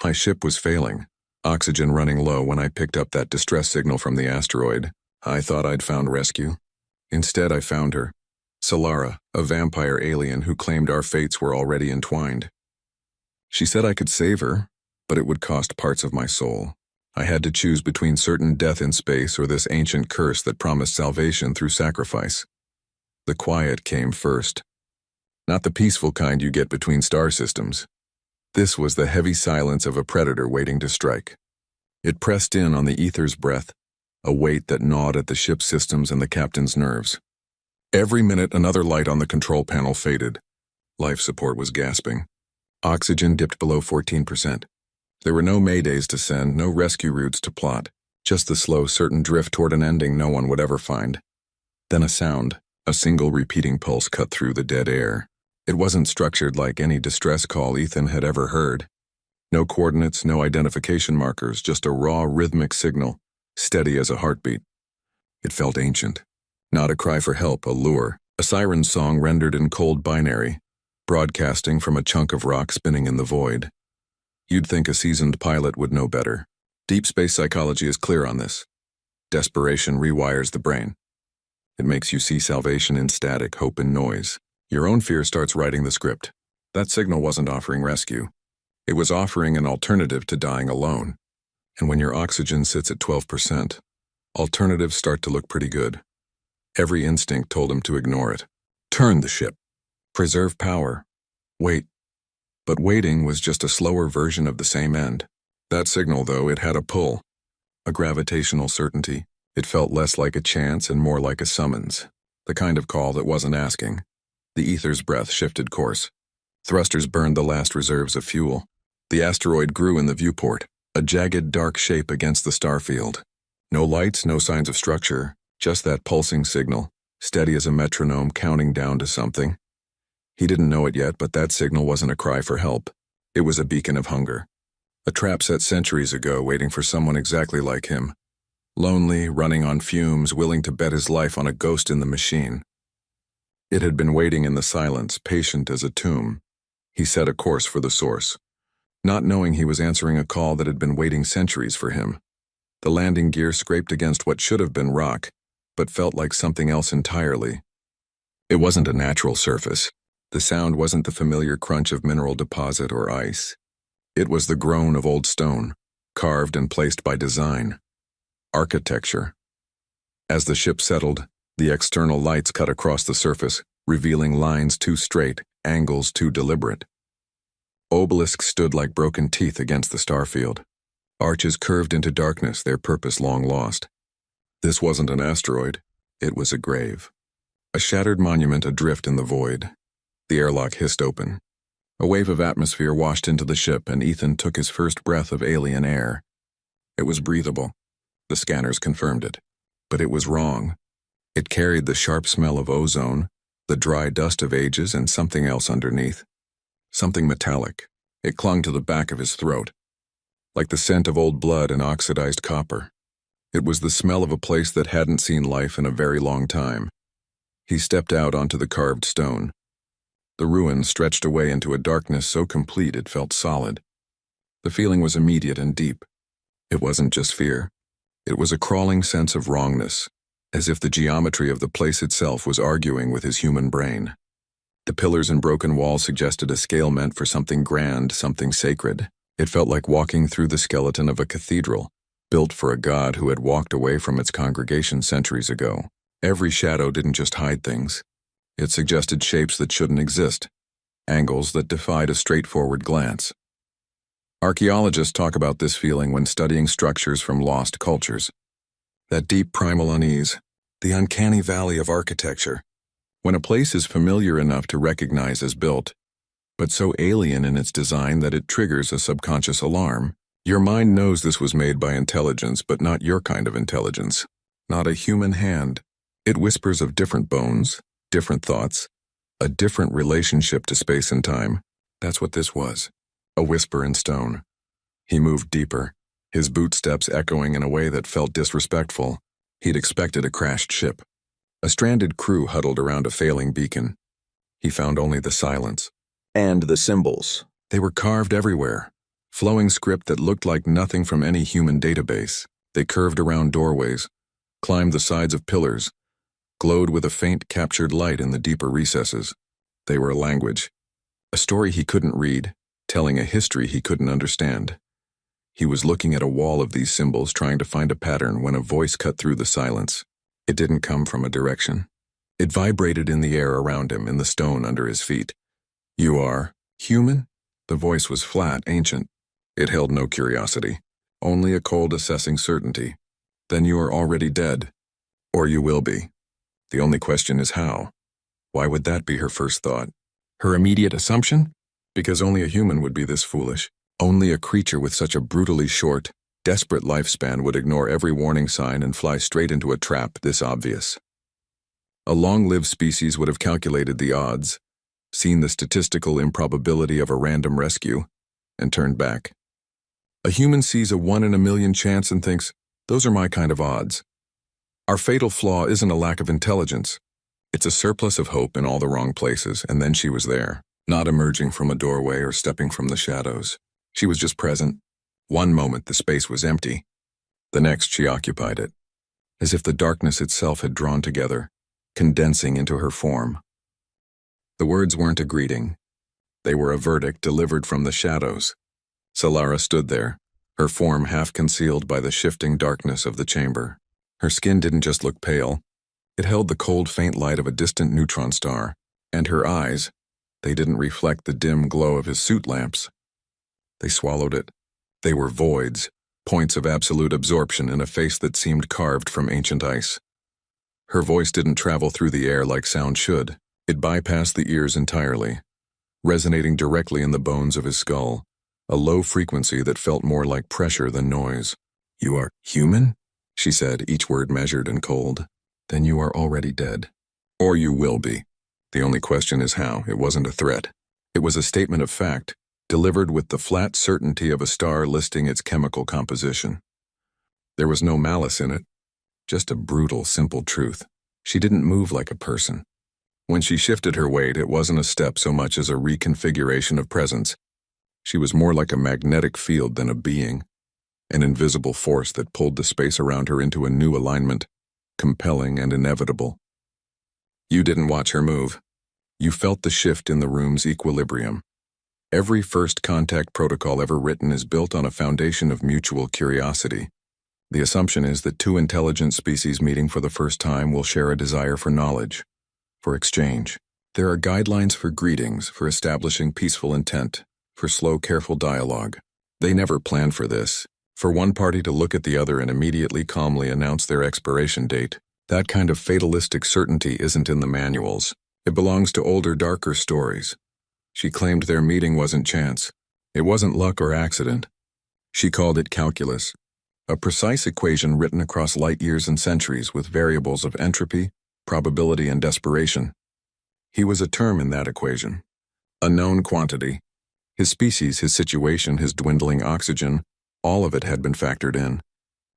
My ship was failing, oxygen running low when I picked up that distress signal from the asteroid. I thought I'd found rescue. Instead, I found her. Solara, a vampire alien who claimed our fates were already entwined. She said I could save her, but it would cost parts of my soul. I had to choose between certain death in space or this ancient curse that promised salvation through sacrifice. The quiet came first. Not the peaceful kind you get between star systems. This was the heavy silence of a predator waiting to strike. It pressed in on the ether's breath, a weight that gnawed at the ship's systems and the captain's nerves. Every minute, another light on the control panel faded. Life support was gasping. Oxygen dipped below 14%. There were no maydays to send, no rescue routes to plot, just the slow, certain drift toward an ending no one would ever find. Then a sound, a single repeating pulse cut through the dead air. It wasn't structured like any distress call Ethan had ever heard. No coordinates, no identification markers, just a raw, rhythmic signal, steady as a heartbeat. It felt ancient. Not a cry for help, a lure, a siren song rendered in cold binary, broadcasting from a chunk of rock spinning in the void. You'd think a seasoned pilot would know better. Deep space psychology is clear on this. Desperation rewires the brain. It makes you see salvation in static, hope in noise. Your own fear starts writing the script. That signal wasn't offering rescue. It was offering an alternative to dying alone. And when your oxygen sits at 12%, alternatives start to look pretty good. Every instinct told him to ignore it. Turn the ship. Preserve power. Wait. But waiting was just a slower version of the same end. That signal, though, it had a pull. A gravitational certainty. It felt less like a chance and more like a summons. The kind of call that wasn't asking. The ether's breath shifted course. Thrusters burned the last reserves of fuel. The asteroid grew in the viewport, a jagged dark shape against the starfield. No lights, no signs of structure, just that pulsing signal, steady as a metronome counting down to something. He didn't know it yet, but that signal wasn't a cry for help. It was a beacon of hunger. A trap set centuries ago waiting for someone exactly like him. Lonely, running on fumes, willing to bet his life on a ghost in the machine. It had been waiting in the silence, patient as a tomb. He set a course for the source, not knowing he was answering a call that had been waiting centuries for him. The landing gear scraped against what should have been rock, but felt like something else entirely. It wasn't a natural surface. The sound wasn't the familiar crunch of mineral deposit or ice. It was the groan of old stone, carved and placed by design. Architecture. As the ship settled, the external lights cut across the surface, revealing lines too straight, angles too deliberate. Obelisks stood like broken teeth against the starfield. Arches curved into darkness, their purpose long lost. This wasn't an asteroid. It was a grave. A shattered monument adrift in the void. The airlock hissed open. A wave of atmosphere washed into the ship, and Ethan took his first breath of alien air. It was breathable. The scanners confirmed it. But it was wrong. It carried the sharp smell of ozone, the dry dust of ages, and something else underneath. Something metallic. It clung to the back of his throat, like the scent of old blood and oxidized copper. It was the smell of a place that hadn't seen life in a very long time. He stepped out onto the carved stone. The ruin stretched away into a darkness so complete it felt solid. The feeling was immediate and deep. It wasn't just fear. It was a crawling sense of wrongness, as if the geometry of the place itself was arguing with his human brain. The pillars and broken walls suggested a scale meant for something grand, something sacred. It felt like walking through the skeleton of a cathedral, built for a god who had walked away from its congregation centuries ago. Every shadow didn't just hide things. It suggested shapes that shouldn't exist, angles that defied a straightforward glance. Archaeologists talk about this feeling when studying structures from lost cultures. That deep primal unease, the uncanny valley of architecture. When a place is familiar enough to recognize as built, but so alien in its design that it triggers a subconscious alarm, your mind knows this was made by intelligence, but not your kind of intelligence. Not a human hand. It whispers of different bones, different thoughts, a different relationship to space and time. That's what this was. A whisper in stone. He moved deeper, his bootsteps echoing in a way that felt disrespectful. He'd expected a crashed ship. A stranded crew huddled around a failing beacon. He found only the silence. And the symbols. They were carved everywhere. flowing script that looked like nothing from any human database. They curved around doorways, climbed the sides of pillars, glowed with a faint captured light in the deeper recesses. They were a language, a story he couldn't read, telling a history he couldn't understand. He was looking at a wall of these symbols, trying to find a pattern, when a voice cut through the silence. It didn't come from a direction. It vibrated in the air around him, in the stone under his feet. "You are human?" The voice was flat, ancient. It held no curiosity, only a cold, assessing certainty. "Then you are already dead. Or you will be. The only question is how." Why would that be her first thought? Her immediate assumption? Because only a human would be this foolish. Only a creature with such a brutally short, desperate lifespan would ignore every warning sign and fly straight into a trap this obvious. A long-lived species would have calculated the odds, seen the statistical improbability of a random rescue, and turned back. A human sees a 1 in a million chance and thinks, "Those are my kind of odds." Our fatal flaw isn't a lack of intelligence. It's a surplus of hope in all the wrong places, and then she was there, not emerging from a doorway or stepping from the shadows. She was just present. One moment the space was empty. The next she occupied it, as if the darkness itself had drawn together, condensing into her form. The words weren't a greeting. They were a verdict delivered from the shadows. Solara stood there, her form half concealed by the shifting darkness of the chamber. Her skin didn't just look pale. It held the cold, faint light of a distant neutron star, and her eyes, they didn't reflect the dim glow of his suit lamps. They swallowed it. They were voids, points of absolute absorption in a face that seemed carved from ancient ice. Her voice didn't travel through the air like sound should. It bypassed the ears entirely, resonating directly in the bones of his skull, a low frequency that felt more like pressure than noise. "You are human?" she said, each word measured and cold. "Then you are already dead. Or you will be. The only question is how." It wasn't a threat. It was a statement of fact, delivered with the flat certainty of a star listing its chemical composition. There was no malice in it, just a brutal, simple truth. She didn't move like a person. When she shifted her weight, it wasn't a step so much as a reconfiguration of presence. She was more like a magnetic field than a being, an invisible force that pulled the space around her into a new alignment, compelling and inevitable. You didn't watch her move. You felt the shift in the room's equilibrium. Every first contact protocol ever written is built on a foundation of mutual curiosity. The assumption is that two intelligent species meeting for the first time will share a desire for knowledge, for exchange. There are guidelines for greetings, for establishing peaceful intent, for slow, careful dialogue. They never planned for this, for one party to look at the other and immediately calmly announce their expiration date. That kind of fatalistic certainty isn't in the manuals. It belongs to older, darker stories. She claimed their meeting wasn't chance. It wasn't luck or accident. She called it calculus, a precise equation written across light years and centuries with variables of entropy, probability, and desperation. He was a term in that equation, a known quantity. His species, his situation, his dwindling oxygen, all of it had been factored in.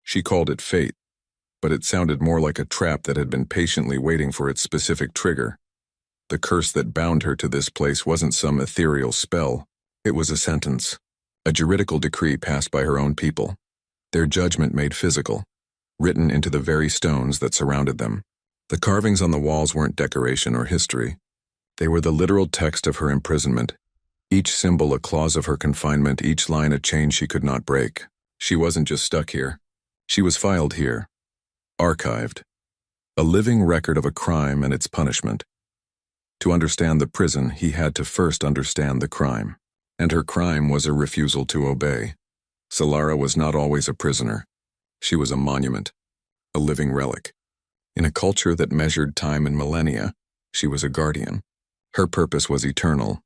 She called it fate, but it sounded more like a trap that had been patiently waiting for its specific trigger. The curse that bound her to this place wasn't some ethereal spell. It was a sentence, a juridical decree passed by her own people, their judgment made physical, written into the very stones that surrounded them. The carvings on the walls weren't decoration or history. They were the literal text of her imprisonment, each symbol a clause of her confinement, each line a chain she could not break. She wasn't just stuck here. She was filed here, archived, a living record of a crime and its punishment. To understand the prison, he had to first understand the crime. And her crime was a refusal to obey. Solara was not always a prisoner. She was a monument, a living relic. In a culture that measured time in millennia, she was a guardian. Her purpose was eternal,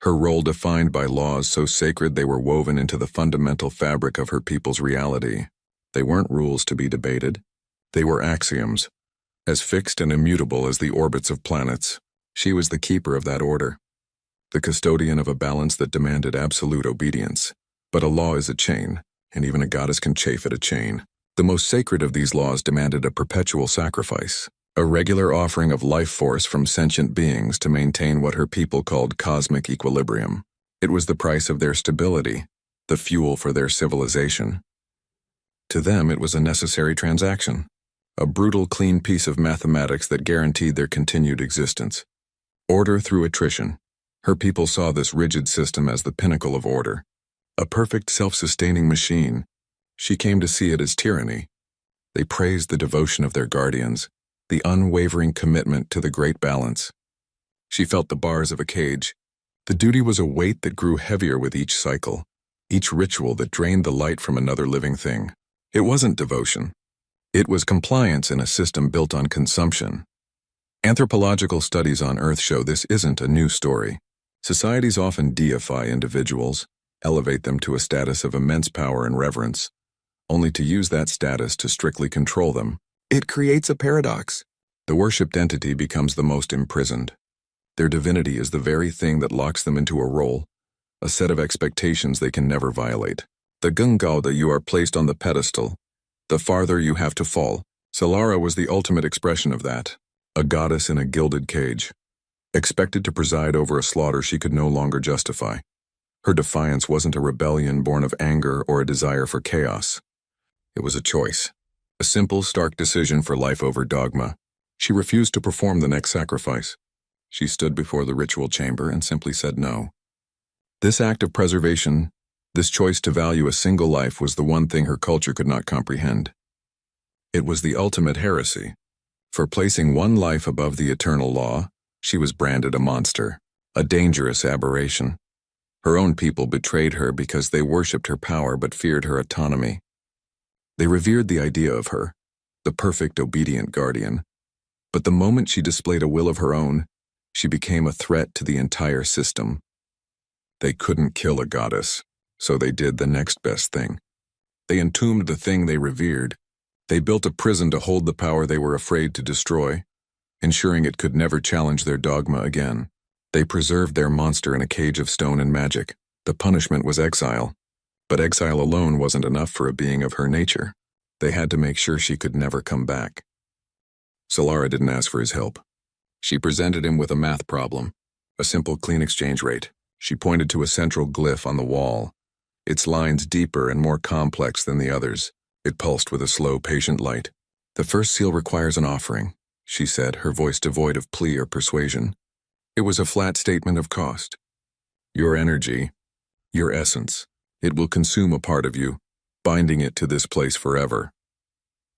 her role defined by laws so sacred they were woven into the fundamental fabric of her people's reality. They weren't rules to be debated. They were axioms, as fixed and immutable as the orbits of planets. She was the keeper of that order, the custodian of a balance that demanded absolute obedience. But a law is a chain, and even a goddess can chafe at a chain. The most sacred of these laws demanded a perpetual sacrifice, a regular offering of life force from sentient beings to maintain what her people called cosmic equilibrium. It was the price of their stability, the fuel for their civilization. To them, it was a necessary transaction, a brutal, clean piece of mathematics that guaranteed their continued existence. Order through attrition. Her people saw this rigid system as the pinnacle of order, a perfect self-sustaining machine. She came to see it as tyranny. They praised the devotion of their guardians, the unwavering commitment to the great balance. She felt the bars of a cage. The duty was a weight that grew heavier with each cycle, each ritual that drained the light from another living thing. It wasn't devotion. It was compliance in a system built on consumption. Anthropological studies on Earth show this isn't a new story. Societies often deify individuals, elevate them to a status of immense power and reverence, only to use that status to strictly control them. It creates a paradox. The worshipped entity becomes the most imprisoned. Their divinity is the very thing that locks them into a role, a set of expectations they can never violate. The Gungauda you are placed on the pedestal, the farther you have to fall. Solara was the ultimate expression of that, a goddess in a gilded cage, expected to preside over a slaughter she could no longer justify. Her defiance wasn't a rebellion born of anger or a desire for chaos. It was a choice, a simple, stark decision for life over dogma. She refused to perform the next sacrifice. She stood before the ritual chamber and simply said no. This act of preservation, this choice to value a single life, was the one thing her culture could not comprehend. It was the ultimate heresy. For placing one life above the eternal law, she was branded a monster, a dangerous aberration. Her own people betrayed her because they worshipped her power but feared her autonomy. They revered the idea of her, the perfect, obedient guardian. But the moment she displayed a will of her own, she became a threat to the entire system. They couldn't kill a goddess, so they did the next best thing. They entombed the thing they revered. They built a prison to hold the power they were afraid to destroy, ensuring it could never challenge their dogma again. They preserved their monster in a cage of stone and magic. The punishment was exile. But exile alone wasn't enough for a being of her nature. They had to make sure she could never come back. Solara didn't ask for his help. She presented him with a math problem, a simple clean exchange rate. She pointed to a central glyph on the wall, its lines deeper and more complex than the others. It pulsed with a slow, patient light. "The first seal requires an offering," she said, her voice devoid of plea or persuasion. It was a flat statement of cost. "Your energy, your essence. It will consume a part of you, binding it to this place forever."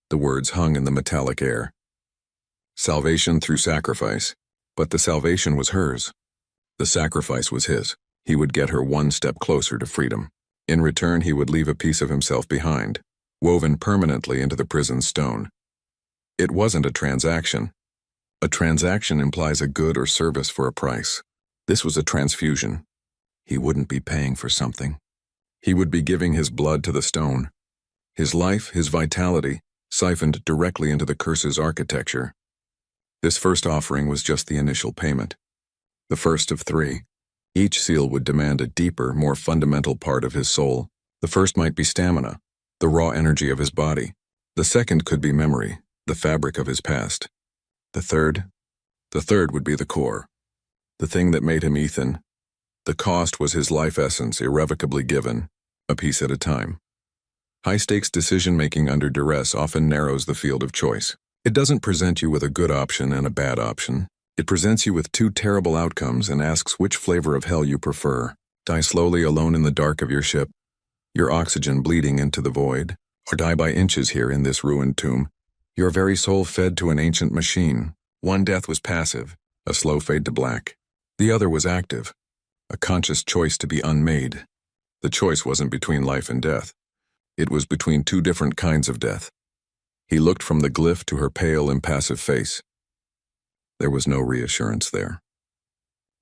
The words hung in the metallic air. Salvation through sacrifice. But the salvation was hers. The sacrifice was his. He would get her one step closer to freedom. In return, he would leave a piece of himself behind, woven permanently into the prison's stone. It wasn't a transaction. A transaction implies a good or service for a price. This was a transfusion. He wouldn't be paying for something. He would be giving his blood to the stone. His life, his vitality, siphoned directly into the curse's architecture. This first offering was just the initial payment. The first of 3. Each seal would demand a deeper, more fundamental part of his soul. The first might be stamina, the raw energy of his body. The second could be memory, the fabric of his past. The third would be the core, the thing that made him Ethan. The cost was his life essence, irrevocably given, a piece at a time. High-stakes decision-making under duress often narrows the field of choice. It doesn't present you with a good option and a bad option. It presents you with 2 terrible outcomes and asks which flavor of hell you prefer. Die slowly alone in the dark of your ship, your oxygen bleeding into the void, or die by inches here in this ruined tomb, your very soul fed to an ancient machine. One death was passive, a slow fade to black. The other was active, a conscious choice to be unmade. The choice wasn't between life and death. It was between 2 different kinds of death. He looked from the glyph to her pale, impassive face. There was no reassurance there.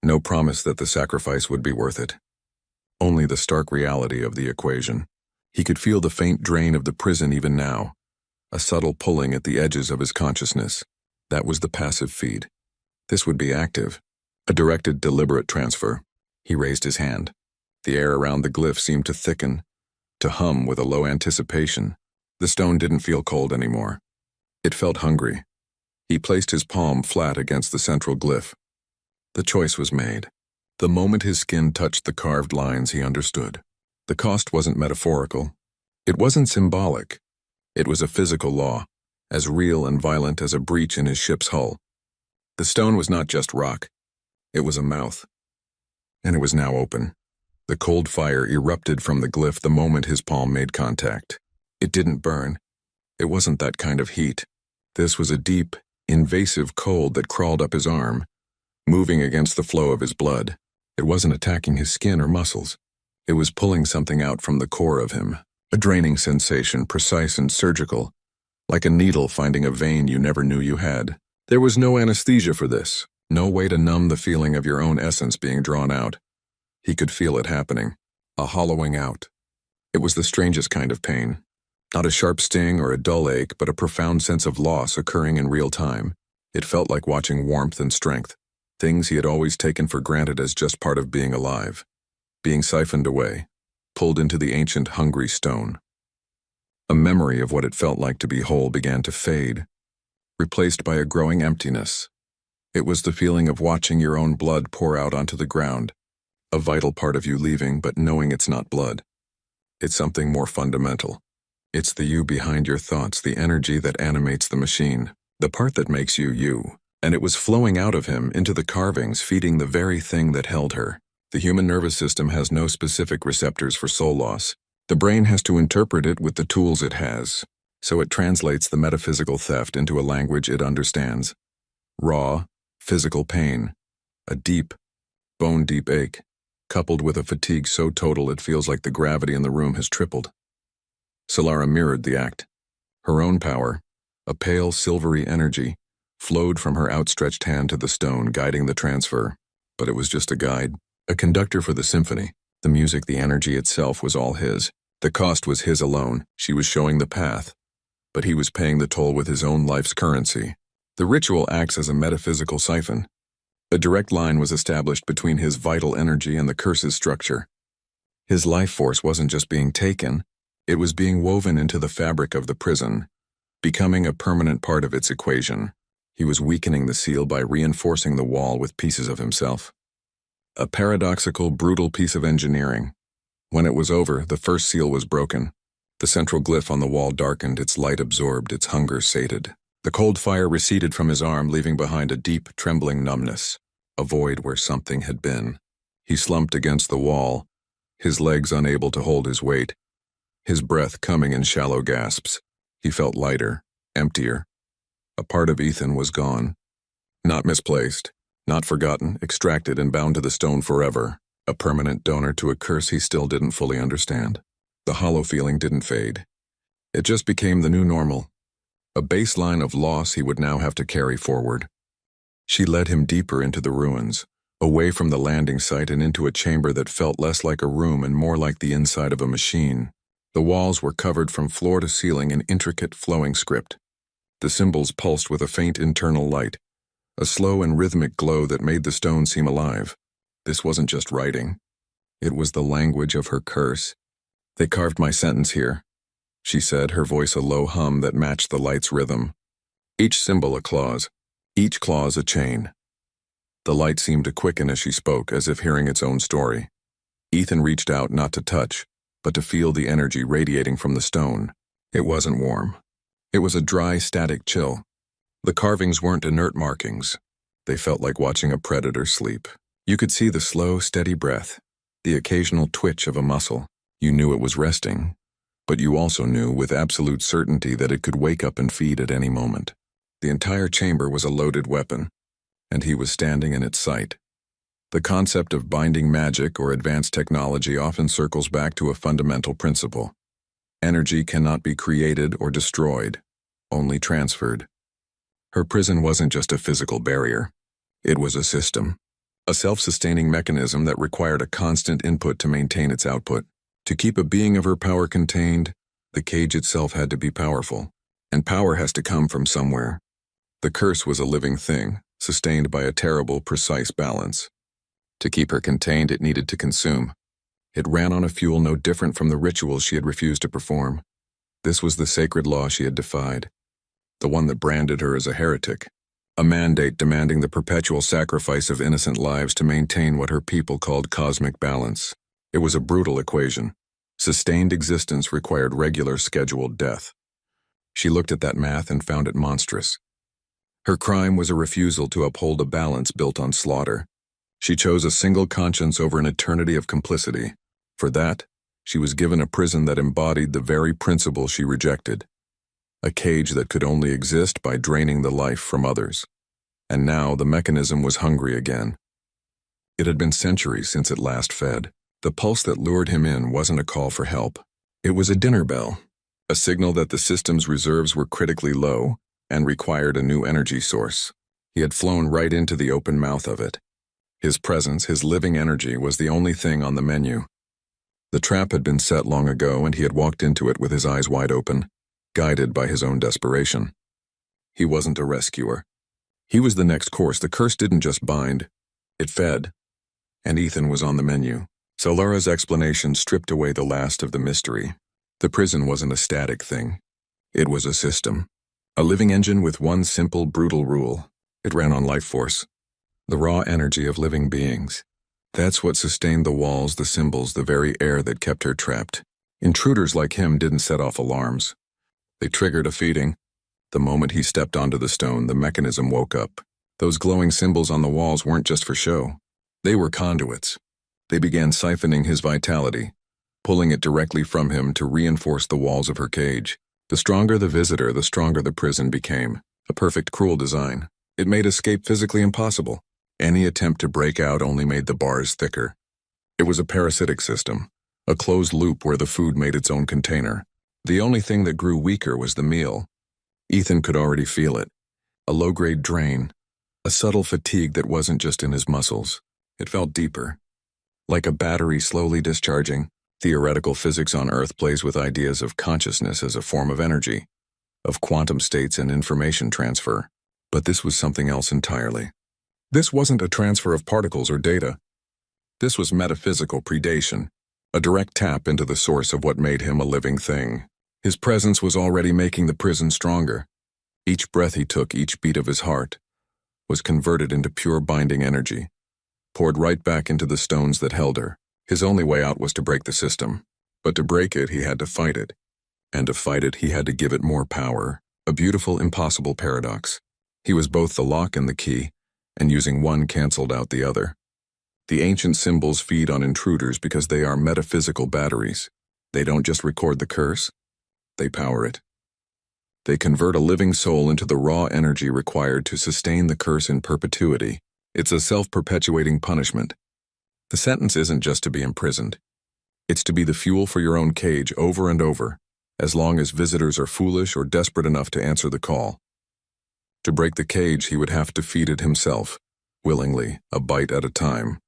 No promise that the sacrifice would be worth it. Only the stark reality of the equation. He could feel the faint drain of the prison even now, a subtle pulling at the edges of his consciousness. That was the passive feed. This would be active, a directed, deliberate transfer. He raised his hand. The air around the glyph seemed to thicken, to hum with a low anticipation. The stone didn't feel cold anymore. It felt hungry. He placed his palm flat against the central glyph. The choice was made. The moment his skin touched the carved lines, he understood. The cost wasn't metaphorical. It wasn't symbolic. It was a physical law, as real and violent as a breach in his ship's hull. The stone was not just rock. It was a mouth. And it was now open. The cold fire erupted from the glyph the moment his palm made contact. It didn't burn. It wasn't that kind of heat. This was a deep, invasive cold that crawled up his arm, moving against the flow of his blood. It wasn't attacking his skin or muscles. It was pulling something out from the core of him, a draining sensation, precise and surgical, like a needle finding a vein you never knew you had. There was no anesthesia for this, no way to numb the feeling of your own essence being drawn out. He could feel it happening, a hollowing out. It was the strangest kind of pain. Not a sharp sting or a dull ache, but a profound sense of loss occurring in real time. It felt like watching warmth and strength, things he had always taken for granted as just part of being alive, being siphoned away, pulled into the ancient hungry stone. A memory of what it felt like to be whole began to fade, replaced by a growing emptiness. It was the feeling of watching your own blood pour out onto the ground, a vital part of you leaving but knowing it's not blood. It's something more fundamental. It's the you behind your thoughts, the energy that animates the machine, the part that makes you you. And it was flowing out of him into the carvings, feeding the very thing that held her. The human nervous system has no specific receptors for soul loss. The brain has to interpret it with the tools it has, so it translates the metaphysical theft into a language it understands. Raw, physical pain, a deep, bone-deep ache, coupled with a fatigue so total it feels like the gravity in the room has tripled. Solara mirrored the act. Her own power, a pale silvery energy, flowed from her outstretched hand to the stone, guiding the transfer. But it was just a guide, a conductor for the symphony. The music, the energy itself was all his. The cost was his alone. She was showing the path, but he was paying the toll with his own life's currency. The ritual acts as a metaphysical siphon. A direct line was established between his vital energy and the curse's structure. His life force wasn't just being taken, it was being woven into the fabric of the prison, becoming a permanent part of its equation. He was weakening the seal by reinforcing the wall with pieces of himself. A paradoxical, brutal piece of engineering. When it was over, the first seal was broken. The central glyph on the wall darkened, its light absorbed, its hunger sated. The cold fire receded from his arm, leaving behind a deep, trembling numbness, a void where something had been. He slumped against the wall, his legs unable to hold his weight, his breath coming in shallow gasps. He felt lighter, emptier. A part of Ethan was gone. Not misplaced, not forgotten, extracted and bound to the stone forever. A permanent donor to a curse he still didn't fully understand. The hollow feeling didn't fade. It just became the new normal. A baseline of loss he would now have to carry forward. She led him deeper into the ruins, away from the landing site and into a chamber that felt less like a room and more like the inside of a machine. The walls were covered from floor to ceiling in intricate flowing script. The symbols pulsed with a faint internal light, a slow and rhythmic glow that made the stone seem alive. This wasn't just writing. It was the language of her curse. "They carved my sentence here," she said, her voice a low hum that matched the light's rhythm. Each symbol a clause, each clause a chain. The light seemed to quicken as she spoke, as if hearing its own story. Ethan reached out not to touch, but to feel the energy radiating from the stone. It wasn't warm. It was a dry, static chill. The carvings weren't inert markings. They felt like watching a predator sleep. You could see the slow, steady breath, the occasional twitch of a muscle. You knew it was resting, but you also knew with absolute certainty that it could wake up and feed at any moment. The entire chamber was a loaded weapon, and he was standing in its sight. The concept of binding magic or advanced technology often circles back to a fundamental principle. Energy cannot be created or destroyed, only transferred. Her prison wasn't just a physical barrier. It was a system, a self-sustaining mechanism that required a constant input to maintain its output. To keep a being of her power contained, the cage itself had to be powerful, and power has to come from somewhere. The curse was a living thing, sustained by a terrible, precise balance. To keep her contained, it needed to consume. It ran on a fuel no different from the rituals she had refused to perform. This was the sacred law she had defied, the one that branded her as a heretic, a mandate demanding the perpetual sacrifice of innocent lives to maintain what her people called cosmic balance. It was a brutal equation, Sustained existence required regular scheduled death. She looked at that math and found it monstrous. Her crime was a refusal to uphold a balance built on slaughter. She chose a single conscience over an eternity of complicity. For that, she was given a prison that embodied the very principle she rejected. A cage that could only exist by draining the life from others. And now the mechanism was hungry again. It had been centuries since it last fed. The pulse that lured him in wasn't a call for help. It was a dinner bell, a signal that the system's reserves were critically low and required a new energy source. He had flown right into the open mouth of it. His presence, his living energy, was the only thing on the menu. The trap had been set long ago, and he had walked into it with his eyes wide open, guided by his own desperation. He wasn't a rescuer. He was the next course. The curse didn't just bind, it fed. And Ethan was on the menu. Solara's explanation stripped away the last of the mystery. The prison wasn't a static thing. It was a system. A living engine with one simple, brutal rule. It ran on life force. The raw energy of living beings. That's what sustained the walls, the symbols, the very air that kept her trapped. Intruders like him didn't set off alarms. They triggered a feeding. The moment he stepped onto the stone, the mechanism woke up. Those glowing symbols on the walls weren't just for show. They were conduits. They began siphoning his vitality, pulling it directly from him to reinforce the walls of her cage. The stronger the visitor, the stronger the prison became. A perfect, cruel design. It made escape physically impossible. Any attempt to break out only made the bars thicker. It was a parasitic system, a closed loop where the food made its own container. The only thing that grew weaker was the meal. Ethan could already feel it. A low-grade drain, a subtle fatigue that wasn't just in his muscles. It felt deeper. Like a battery slowly discharging, theoretical physics on Earth plays with ideas of consciousness as a form of energy, of quantum states and information transfer. But this was something else entirely. This wasn't a transfer of particles or data. This was metaphysical predation, a direct tap into the source of what made him a living thing. His presence was already making the prison stronger. Each breath he took, each beat of his heart, was converted into pure binding energy, poured right back into the stones that held her. His only way out was to break the system. But to break it, he had to fight it. And to fight it, he had to give it more power. A beautiful, impossible paradox. He was both the lock and the key, and using one canceled out the other. The ancient symbols feed on intruders because they are metaphysical batteries. They don't just record the curse, they power it. They convert a living soul into the raw energy required to sustain the curse in perpetuity. It's a self-perpetuating punishment. The sentence isn't just to be imprisoned. It's to be the fuel for your own cage over and over, as long as visitors are foolish or desperate enough to answer the call. To break the cage, he would have to feed it himself, willingly, a bite at a time.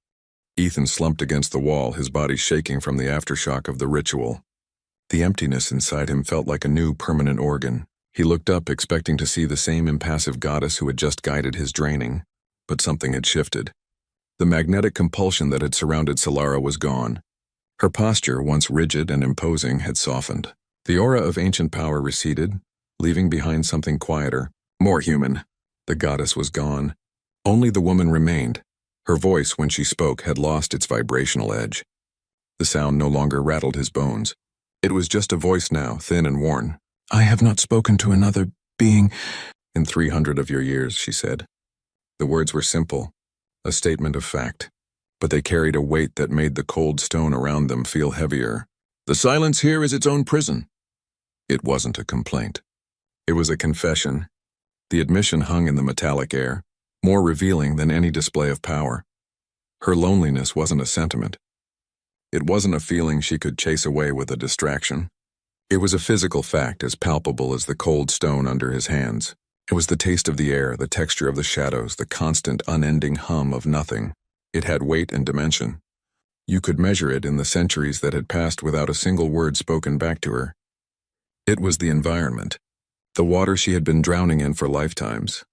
Ethan slumped against the wall, his body shaking from the aftershock of the ritual. The emptiness inside him felt like a new permanent organ. He looked up, expecting to see the same impassive goddess who had just guided his draining, but something had shifted. The magnetic compulsion that had surrounded Solara was gone. Her posture, once rigid and imposing, had softened. The aura of ancient power receded, leaving behind something quieter, more human. The goddess was gone. Only the woman remained. Her voice, when she spoke, had lost its vibrational edge. The sound no longer rattled his bones. It was just a voice now, thin and worn. "I have not spoken to another being in 300 of your years," she said. The words were simple, a statement of fact, but they carried a weight that made the cold stone around them feel heavier. "The silence here is its own prison." It wasn't a complaint. It was a confession. The admission hung in the metallic air, more revealing than any display of power. Her loneliness wasn't a sentiment. It wasn't a feeling she could chase away with a distraction. It was a physical fact as palpable as the cold stone under his hands. It was the taste of the air, the texture of the shadows, the constant, unending hum of nothing. It had weight and dimension. You could measure it in the centuries that had passed without a single word spoken back to her. It was the environment, the water she had been drowning in for lifetimes.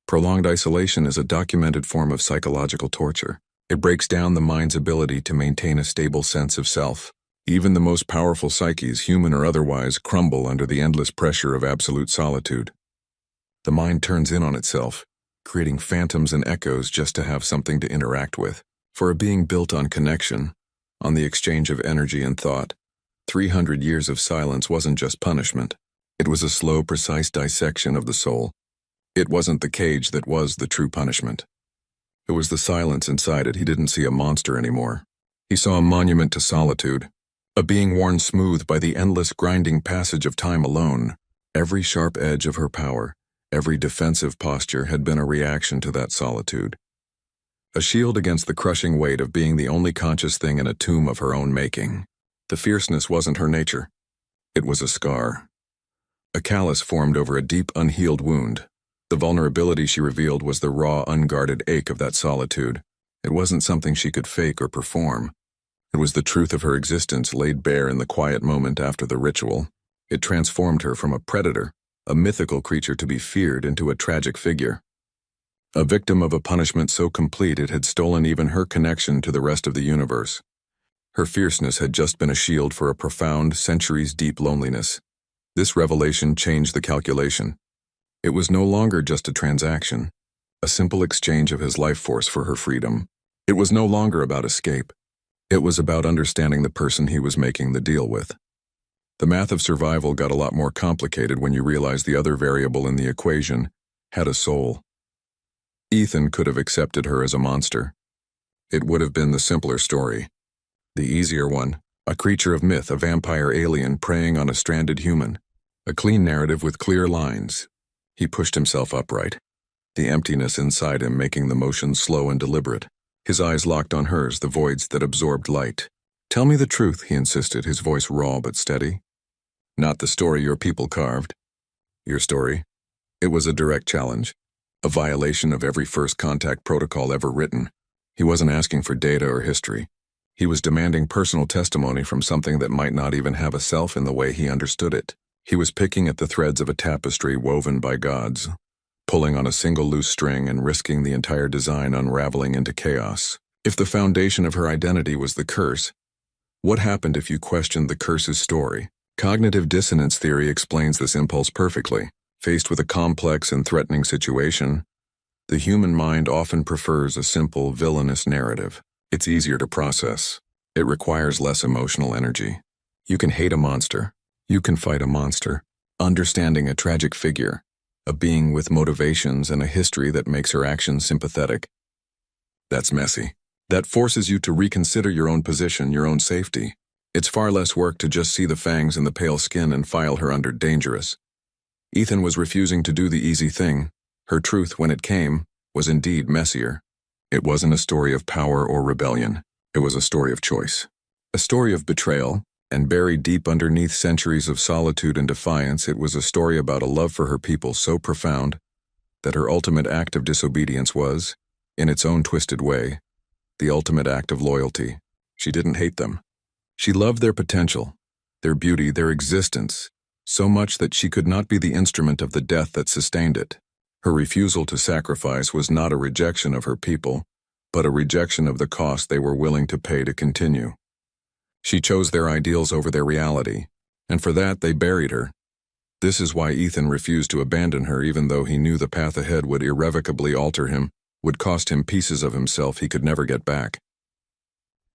Prolonged isolation is a documented form of psychological torture. It breaks down the mind's ability to maintain a stable sense of self. Even the most powerful psyches, human or otherwise, crumble under the endless pressure of absolute solitude. The mind turns in on itself, creating phantoms and echoes just to have something to interact with. For a being built on connection, on the exchange of energy and thought, 300 years of silence wasn't just punishment. It was a slow, precise dissection of the soul. It wasn't the cage that was the true punishment. It was the silence inside it. He didn't see a monster anymore. He saw a monument to solitude, a being worn smooth by the endless grinding passage of time alone. Every sharp edge of her power, every defensive posture had been a reaction to that solitude. A shield against the crushing weight of being the only conscious thing in a tomb of her own making. The fierceness wasn't her nature. It was a scar. A callus formed over a deep, unhealed wound. The vulnerability she revealed was the raw, unguarded ache of that solitude. It wasn't something she could fake or perform. It was the truth of her existence laid bare in the quiet moment after the ritual. It transformed her from a predator, a mythical creature to be feared, into a tragic figure. A victim of a punishment so complete it had stolen even her connection to the rest of the universe. Her fierceness had just been a shield for a profound, centuries-deep loneliness. This revelation changed the calculation. It was no longer just a transaction, a simple exchange of his life force for her freedom. It was no longer about escape. It was about understanding the person he was making the deal with. The math of survival got a lot more complicated when you realized the other variable in the equation had a soul. Ethan could have accepted her as a monster. It would have been the simpler story. The easier one, a creature of myth, a vampire alien preying on a stranded human. A clean narrative with clear lines. He pushed himself upright, the emptiness inside him making the motion slow and deliberate. His eyes locked on hers, the voids that absorbed light. "Tell me the truth," he insisted, his voice raw but steady. "Not the story your people carved. Your story." It was a direct challenge, a violation of every first contact protocol ever written. He wasn't asking for data or history. He was demanding personal testimony from something that might not even have a self in the way he understood it. He was picking at the threads of a tapestry woven by gods, pulling on a single loose string and risking the entire design unraveling into chaos. If the foundation of her identity was the curse, what happened if you questioned the curse's story? Cognitive dissonance theory explains this impulse perfectly. Faced with a complex and threatening situation, the human mind often prefers a simple, villainous narrative. It's easier to process. It requires less emotional energy. You can hate a monster. You can fight a monster. Understanding a tragic figure, a being with motivations and a history that makes her actions sympathetic. That's messy. That forces you to reconsider your own position, your own safety. It's far less work to just see the fangs in the pale skin and file her under dangerous. Ethan was refusing to do the easy thing. Her truth, when it came, was indeed messier. It wasn't a story of power or rebellion. It was a story of choice. A story of betrayal, and buried deep underneath centuries of solitude and defiance, it was a story about a love for her people so profound that her ultimate act of disobedience was, in its own twisted way, the ultimate act of loyalty. She didn't hate them. She loved their potential, their beauty, their existence, so much that she could not be the instrument of the death that sustained it. Her refusal to sacrifice was not a rejection of her people, but a rejection of the cost they were willing to pay to continue. She chose their ideals over their reality, and for that they buried her. This is why Ethan refused to abandon her, even though he knew the path ahead would irrevocably alter him, would cost him pieces of himself he could never get back.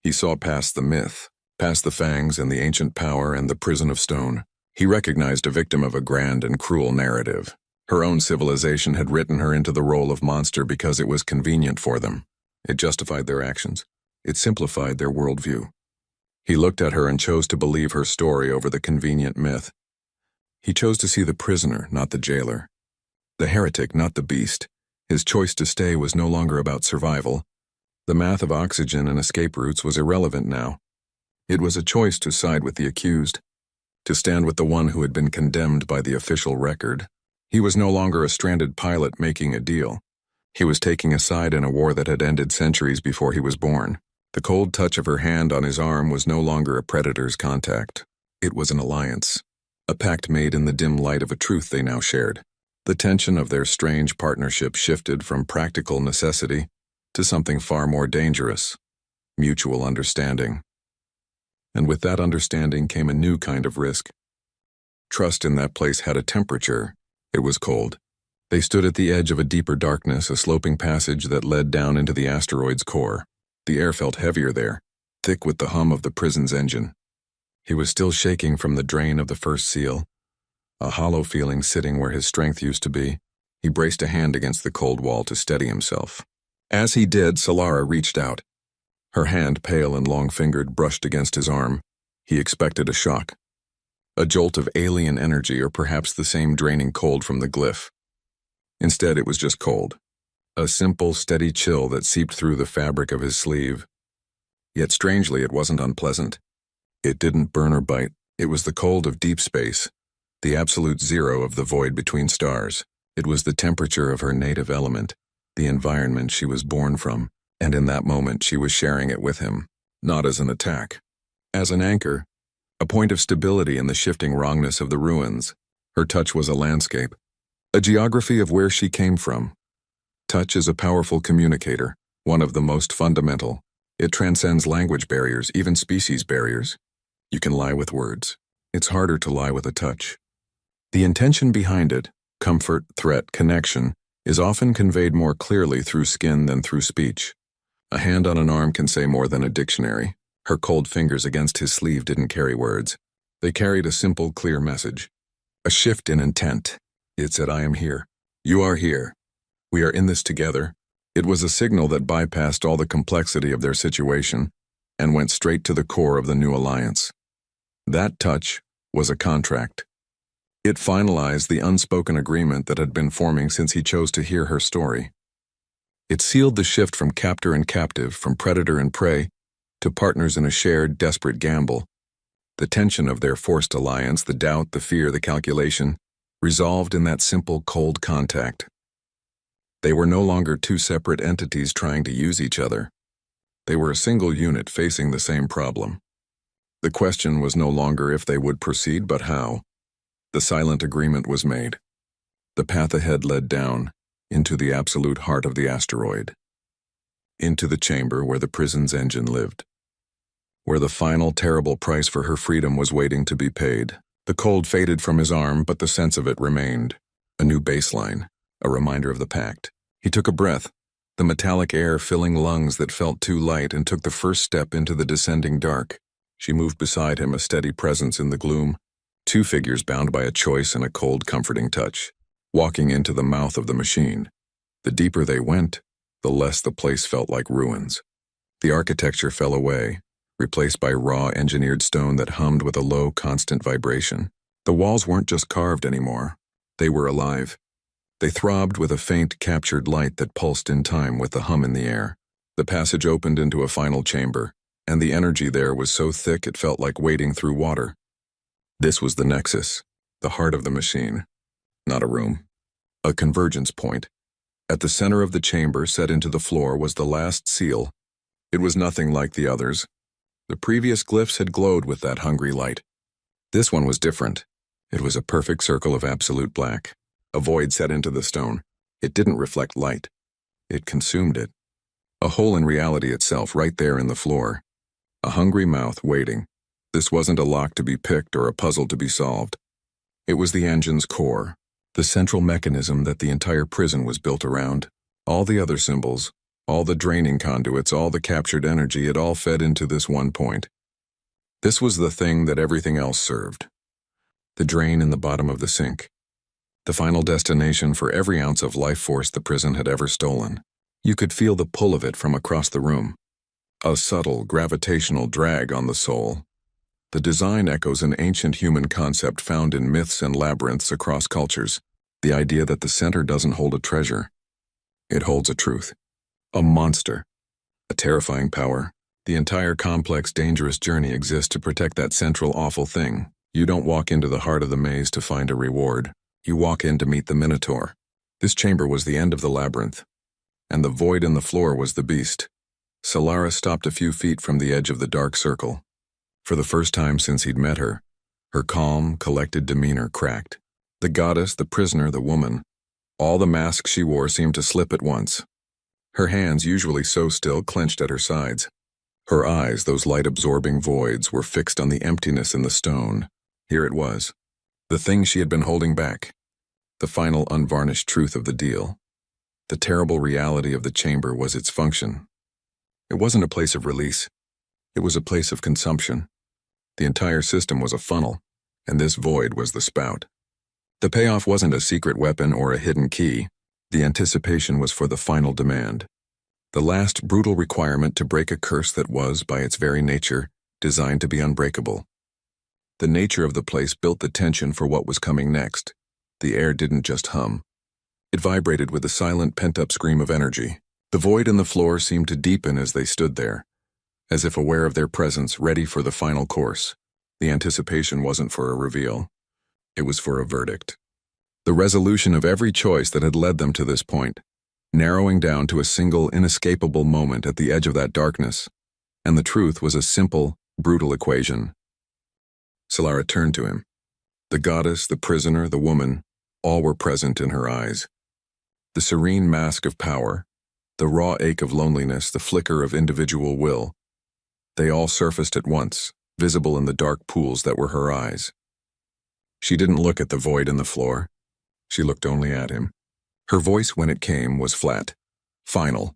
He saw past the myth, past the fangs and the ancient power and the prison of stone. He recognized a victim of a grand and cruel narrative. Her own civilization had written her into the role of monster because it was convenient for them. It justified their actions. It simplified their worldview. He looked at her and chose to believe her story over the convenient myth. He chose to see the prisoner, not the jailer. The heretic, not the beast. His choice to stay was no longer about survival. The math of oxygen and escape routes was irrelevant now. It was a choice to side with the accused, to stand with the one who had been condemned by the official record. He was no longer a stranded pilot making a deal. He was taking a side in a war that had ended centuries before he was born. The cold touch of her hand on his arm was no longer a predator's contact. It was an alliance, a pact made in the dim light of a truth they now shared. The tension of their strange partnership shifted from practical necessity to something far more dangerous, mutual understanding. And with that understanding came a new kind of risk. Trust in that place had a temperature. It was cold. They stood at the edge of a deeper darkness, a sloping passage that led down into the asteroid's core. The air felt heavier there, thick with the hum of the prison's engine. He was still shaking from the drain of the first seal, a hollow feeling sitting where his strength used to be. He braced a hand against the cold wall to steady himself. As he did, Solara reached out. Her hand, pale and long-fingered, brushed against his arm. He expected a shock. A jolt of alien energy, or perhaps the same draining cold from the glyph. Instead, it was just cold. A simple, steady chill that seeped through the fabric of his sleeve. Yet strangely, it wasn't unpleasant. It didn't burn or bite. It was the cold of deep space, the absolute zero of the void between stars. It was the temperature of her native element, the environment she was born from, and in that moment she was sharing it with him, not as an attack. As an anchor, a point of stability in the shifting wrongness of the ruins. Her touch was a landscape, a geography of where she came from. Touch is a powerful communicator, one of the most fundamental. It transcends language barriers, even species barriers. You can lie with words. It's harder to lie with a touch. The intention behind it, comfort, threat, connection, is often conveyed more clearly through skin than through speech. A hand on an arm can say more than a dictionary. Her cold fingers against his sleeve didn't carry words. They carried a simple, clear message. A shift in intent. It said, I am here. You are here. We are in this together. It was a signal that bypassed all the complexity of their situation and went straight to the core of the new alliance. That touch was a contract. It finalized the unspoken agreement that had been forming since he chose to hear her story. It sealed the shift from captor and captive, from predator and prey, to partners in a shared, desperate gamble. The tension of their forced alliance, the doubt, the fear, the calculation, resolved in that simple, cold contact. They were no longer two separate entities trying to use each other. They were a single unit facing the same problem. The question was no longer if they would proceed, but how. The silent agreement was made. The path ahead led down, into the absolute heart of the asteroid. Into the chamber where the prison's engine lived. Where the final terrible price for her freedom was waiting to be paid. The cold faded from his arm, but the sense of it remained. A new baseline, a reminder of the pact. He took a breath, the metallic air filling lungs that felt too light, and took the first step into the descending dark. She moved beside him, a steady presence in the gloom. Two figures bound by a choice and a cold, comforting touch, walking into the mouth of the machine. The deeper they went, the less the place felt like ruins. The architecture fell away, replaced by raw, engineered stone that hummed with a low, constant vibration. The walls weren't just carved anymore. They were alive. They throbbed with a faint, captured light that pulsed in time with the hum in the air. The passage opened into a final chamber, and the energy there was so thick it felt like wading through water. This was the nexus, the heart of the machine. Not a room. A convergence point. At the center of the chamber, set into the floor, was the last seal. It was nothing like the others. The previous glyphs had glowed with that hungry light. This one was different. It was a perfect circle of absolute black. A void set into the stone. It didn't reflect light. It consumed it. A hole in reality itself, right there in the floor. A hungry mouth waiting. This wasn't a lock to be picked or a puzzle to be solved. It was the engine's core, the central mechanism that the entire prison was built around. All the other symbols, all the draining conduits, all the captured energy, it all fed into this one point. This was the thing that everything else served. The drain in the bottom of the sink. The final destination for every ounce of life force the prison had ever stolen. You could feel the pull of it from across the room. A subtle, gravitational drag on the soul. The design echoes an ancient human concept found in myths and labyrinths across cultures. The idea that the center doesn't hold a treasure. It holds a truth. A monster. A terrifying power. The entire complex, dangerous journey exists to protect that central awful thing. You don't walk into the heart of the maze to find a reward. You walk in to meet the Minotaur. This chamber was the end of the labyrinth. And the void in the floor was the beast. Solara stopped a few feet from the edge of the dark circle. For the first time since he'd met her, her calm, collected demeanor cracked. The goddess, the prisoner, the woman, all the masks she wore seemed to slip at once. Her hands, usually so still, clenched at her sides. Her eyes, those light-absorbing voids, were fixed on the emptiness in the stone. Here it was. The thing she had been holding back. The final unvarnished truth of the deal. The terrible reality of the chamber was its function. It wasn't a place of release. It was a place of consumption. The entire system was a funnel, and this void was the spout. The payoff wasn't a secret weapon or a hidden key. The anticipation was for the final demand. The last brutal requirement to break a curse that was, by its very nature, designed to be unbreakable. The nature of the place built the tension for what was coming next. The air didn't just hum. It vibrated with a silent pent-up scream of energy. The void in the floor seemed to deepen as they stood there, as if aware of their presence, ready for the final course. The anticipation wasn't for a reveal. It was for a verdict. The resolution of every choice that had led them to this point, narrowing down to a single, inescapable moment at the edge of that darkness. And the truth was a simple, brutal equation. Solara turned to him. The goddess, the prisoner, the woman, all were present in her eyes. The serene mask of power, the raw ache of loneliness, the flicker of individual will, they all surfaced at once, visible in the dark pools that were her eyes. She didn't look at the void in the floor. She looked only at him. Her voice, when it came, was flat, final.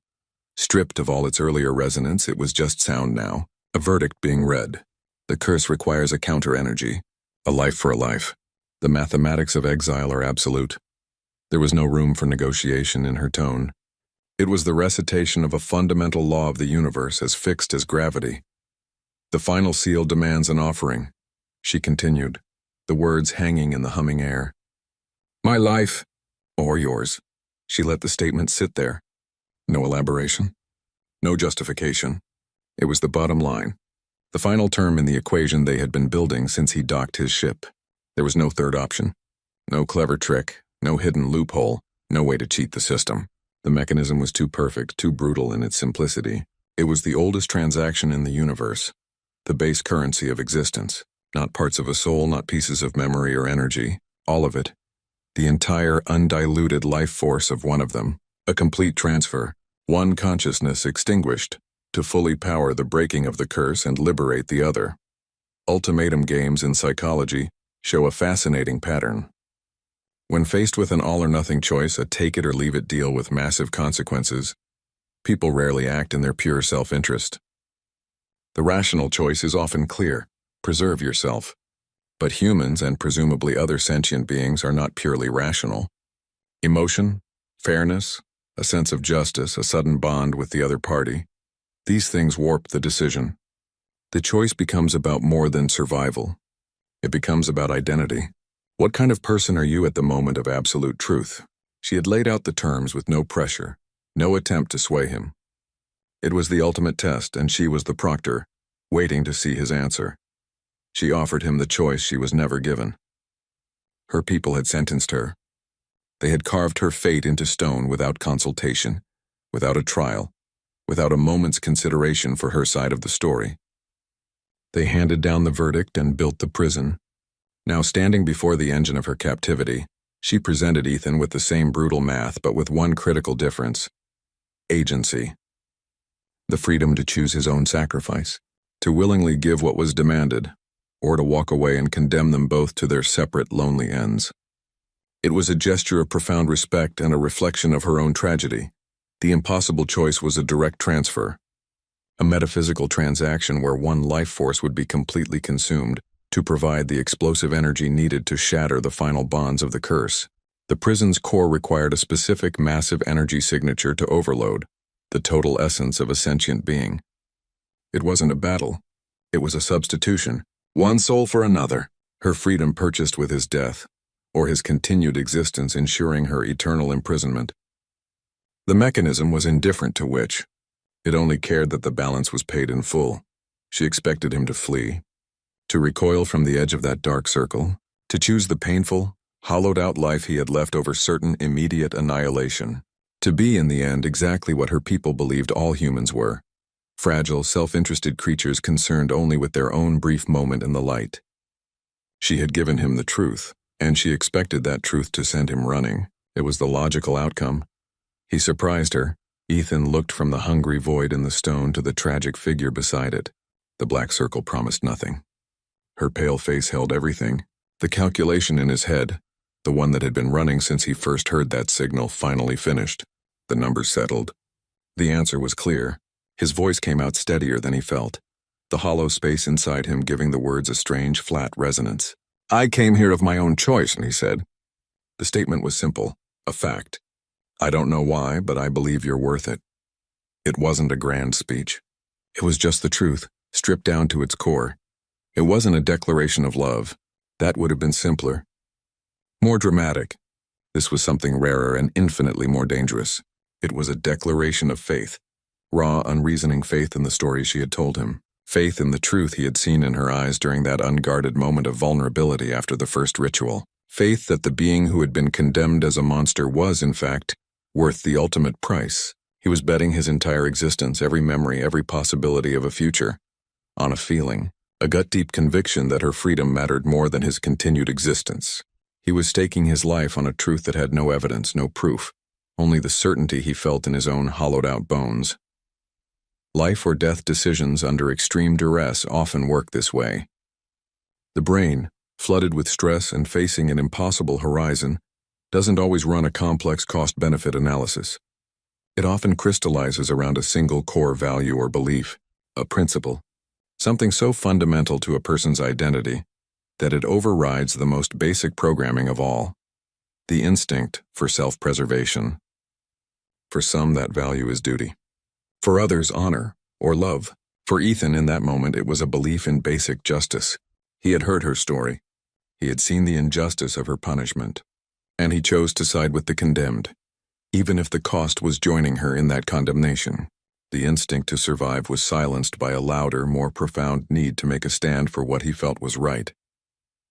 Stripped of all its earlier resonance, it was just sound now, a verdict being read. The curse requires a counter-energy, a life for a life. The mathematics of exile are absolute. There was no room for negotiation in her tone. It was the recitation of a fundamental law of the universe as fixed as gravity. The final seal demands an offering, she continued, the words hanging in the humming air. My life, or yours. She let the statement sit there. No elaboration. No justification. It was the bottom line. The final term in the equation they had been building since he docked his ship. There was no third option. No clever trick, no hidden loophole, no way to cheat the system. The mechanism was too perfect, too brutal in its simplicity. It was the oldest transaction in the universe. The base currency of existence. Not parts of a soul, not pieces of memory or energy. All of it. The entire undiluted life force of one of them. A complete transfer. One consciousness extinguished, to fully power the breaking of the curse and liberate the other. Ultimatum games in psychology show a fascinating pattern. When faced with an all-or-nothing choice, a take-it-or-leave-it deal with massive consequences, people rarely act in their pure self-interest. The rational choice is often clear: preserve yourself. But humans, and presumably other sentient beings, are not purely rational. Emotion, fairness, a sense of justice, a sudden bond with the other party, these things warp the decision. The choice becomes about more than survival. It becomes about identity. What kind of person are you at the moment of absolute truth? She had laid out the terms with no pressure, no attempt to sway him. It was the ultimate test, and she was the proctor, waiting to see his answer. She offered him the choice she was never given. Her people had sentenced her. They had carved her fate into stone without consultation, without a trial, without a moment's consideration for her side of the story. They handed down the verdict and built the prison. Now, standing before the engine of her captivity, she presented Ethan with the same brutal math, but with one critical difference: agency. The freedom to choose his own sacrifice, to willingly give what was demanded, or to walk away and condemn them both to their separate, lonely ends. It was a gesture of profound respect and a reflection of her own tragedy. The impossible choice was a direct transfer, a metaphysical transaction where one life force would be completely consumed to provide the explosive energy needed to shatter the final bonds of the curse. The prison's core required a specific massive energy signature to overload, the total essence of a sentient being. It wasn't a battle. It was a substitution. One soul for another, her freedom purchased with his death, or his continued existence ensuring her eternal imprisonment. The mechanism was indifferent to which. It only cared that the balance was paid in full. She expected him to flee, to recoil from the edge of that dark circle, to choose the painful, hollowed-out life he had left over certain immediate annihilation, to be in the end exactly what her people believed all humans were: fragile, self-interested creatures concerned only with their own brief moment in the light. She had given him the truth, and she expected that truth to send him running. It was the logical outcome. He surprised her. Ethan looked from the hungry void in the stone to the tragic figure beside it. The black circle promised nothing. Her pale face held everything. The calculation in his head, the one that had been running since he first heard that signal, finally finished. The numbers settled. The answer was clear. His voice came out steadier than he felt. the hollow space inside him giving the words a strange, flat resonance. "I came here of my own choice," he said. The statement was simple, a fact. "I don't know why, but I believe you're worth it." It wasn't a grand speech. It was just the truth, stripped down to its core. It wasn't a declaration of love. That would have been simpler. More dramatic. This was something rarer and infinitely more dangerous. It was a declaration of faith. Raw, unreasoning faith in the story she had told him. Faith in the truth he had seen in her eyes during that unguarded moment of vulnerability after the first ritual. Faith that the being who had been condemned as a monster was, in fact, worth the ultimate price. He was betting his entire existence, every memory, every possibility of a future, on a feeling, a gut-deep conviction that her freedom mattered more than his continued existence. He was staking his life on a truth that had no evidence, no proof, only the certainty he felt in his own hollowed-out bones. Life or death decisions under extreme duress often work this way. The brain, flooded with stress and facing an impossible horizon, doesn't always run a complex cost-benefit analysis. It often crystallizes around a single core value or belief, a principle, something so fundamental to a person's identity that it overrides the most basic programming of all, the instinct for self-preservation. For some, that value is duty. For others, honor or love. For Ethan, in that moment, it was a belief in basic justice. He had heard her story. He had seen the injustice of her punishment, and he chose to side with the condemned, even if the cost was joining her in that condemnation. The instinct to survive was silenced by a louder, more profound need to make a stand for what he felt was right.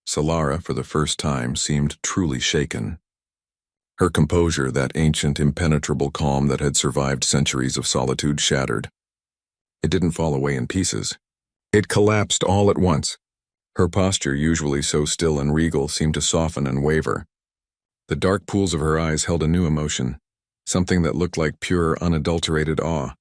Solara, for the first time, seemed truly shaken. Her composure, that ancient, impenetrable calm that had survived centuries of solitude, shattered. It didn't fall away in pieces. It collapsed all at once. Her posture, usually so still and regal, seemed to soften and waver. The dark pools of her eyes held a new emotion, something that looked like pure, unadulterated awe,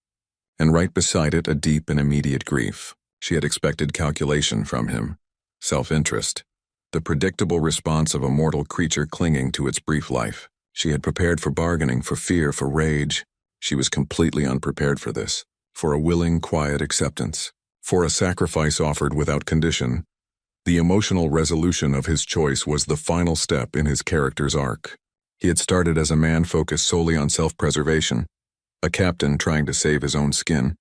and right beside it a deep and immediate grief. She had expected calculation from him, self-interest, the predictable response of a mortal creature clinging to its brief life. She had prepared for bargaining, for fear, for rage. She was completely unprepared for this, for a willing, quiet acceptance, for a sacrifice offered without condition. The emotional resolution of his choice was the final step in his character's arc. He had started as a man focused solely on self-preservation, a captain trying to save his own skin.